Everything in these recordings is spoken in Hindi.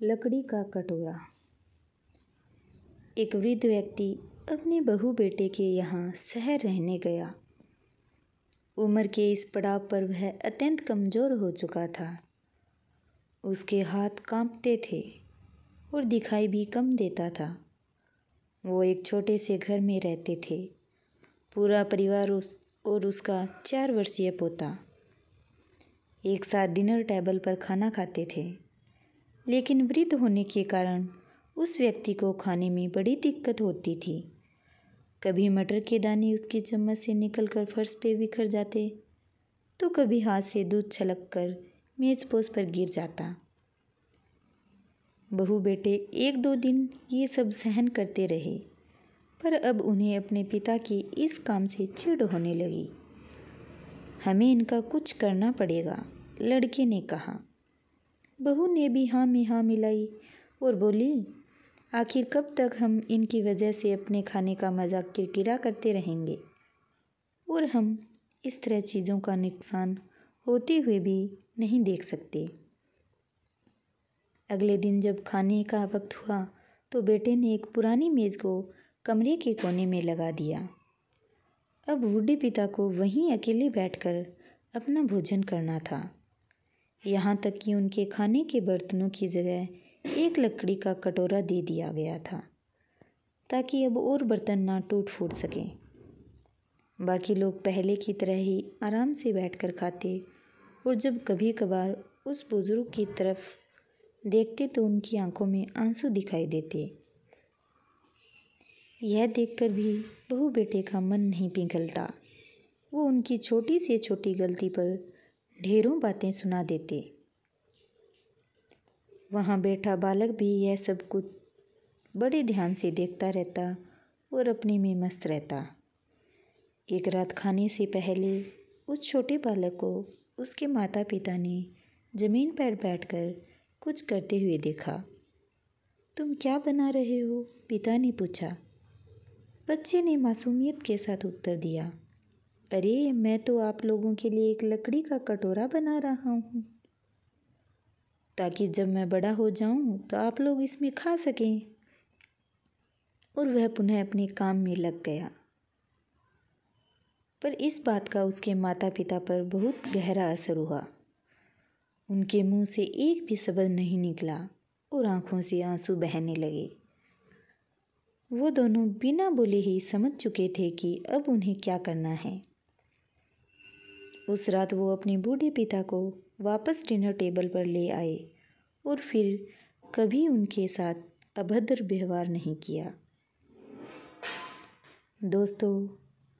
लकड़ी का कटोरा। एक वृद्ध व्यक्ति अपने बहू बेटे के यहाँ शहर रहने गया। उम्र के इस पड़ाव पर वह अत्यंत कमज़ोर हो चुका था। उसके हाथ कांपते थे और दिखाई भी कम देता था। वो एक छोटे से घर में रहते थे। पूरा परिवार और उसका 4 वर्षीय पोता एक साथ डिनर टेबल पर खाना खाते थे। लेकिन वृद्ध होने के कारण उस व्यक्ति को खाने में बड़ी दिक्कत होती थी। कभी मटर के दाने उसकी चम्मच से निकलकर फर्श पे बिखर जाते, तो कभी हाथ से दूध छलककर मेज़पोश पर गिर जाता। बहू बेटे 1-2 दिन ये सब सहन करते रहे, पर अब उन्हें अपने पिता की इस काम से चिढ़ होने लगी। हमें इनका कुछ करना पड़ेगा, लड़के ने कहा। बहू ने भी हाँ में हाँ मिलाई और बोली, आखिर कब तक हम इनकी वजह से अपने खाने का मजाक किरकिरा करते रहेंगे और हम इस तरह चीज़ों का नुकसान होते हुए भी नहीं देख सकते। अगले दिन जब खाने का वक्त हुआ तो बेटे ने एक पुरानी मेज़ को कमरे के कोने में लगा दिया। अब बूढ़े पिता को वहीं अकेले बैठकर अपना भोजन करना था। यहाँ तक कि उनके खाने के बर्तनों की जगह एक लकड़ी का कटोरा दे दिया गया था, ताकि अब और बर्तन ना टूट फूट सकें। बाकी लोग पहले की तरह ही आराम से बैठकर खाते और जब कभी कभार उस बुजुर्ग की तरफ देखते तो उनकी आंखों में आंसू दिखाई देते। यह देखकर भी बहू बेटे का मन नहीं पिघलता। वो उनकी छोटी से छोटी गलती पर ढेरों बातें सुना देते। वहाँ बैठा बालक भी यह सब कुछ बड़े ध्यान से देखता रहता और अपने में मस्त रहता। एक रात खाने से पहले उस छोटे बालक को उसके माता पिता ने जमीन पर बैठकर कुछ करते हुए देखा। तुम क्या बना रहे हो? पिता ने पूछा। बच्चे ने मासूमियत के साथ उत्तर दिया, अरे मैं तो आप लोगों के लिए एक लकड़ी का कटोरा बना रहा हूँ, ताकि जब मैं बड़ा हो जाऊँ तो आप लोग इसमें खा सकें। और वह पुनः अपने काम में लग गया। पर इस बात का उसके माता पिता पर बहुत गहरा असर हुआ। उनके मुंह से एक भी शब्द नहीं निकला और आंखों से आंसू बहने लगे। वो दोनों बिना बोले ही समझ चुके थे कि अब उन्हें क्या करना है। उस रात वो अपने बूढ़े पिता को वापस डिनर टेबल पर ले आए और फिर कभी उनके साथ अभद्र व्यवहार नहीं किया। दोस्तों,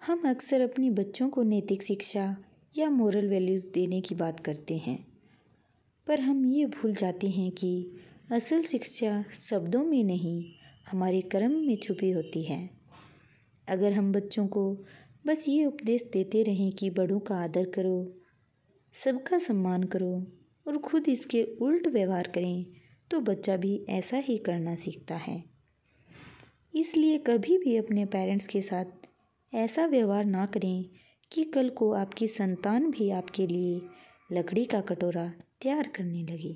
हम अक्सर अपने बच्चों को नैतिक शिक्षा या मोरल वैल्यूज़ देने की बात करते हैं, पर हम ये भूल जाते हैं कि असल शिक्षा शब्दों में नहीं, हमारे कर्म में छुपी होती है। अगर हम बच्चों को बस ये उपदेश देते रहें कि बड़ों का आदर करो, सबका सम्मान करो और खुद इसके उल्ट व्यवहार करें, तो बच्चा भी ऐसा ही करना सीखता है। इसलिए कभी भी अपने पेरेंट्स के साथ ऐसा व्यवहार ना करें कि कल को आपकी संतान भी आपके लिए लकड़ी का कटोरा तैयार करने लगे।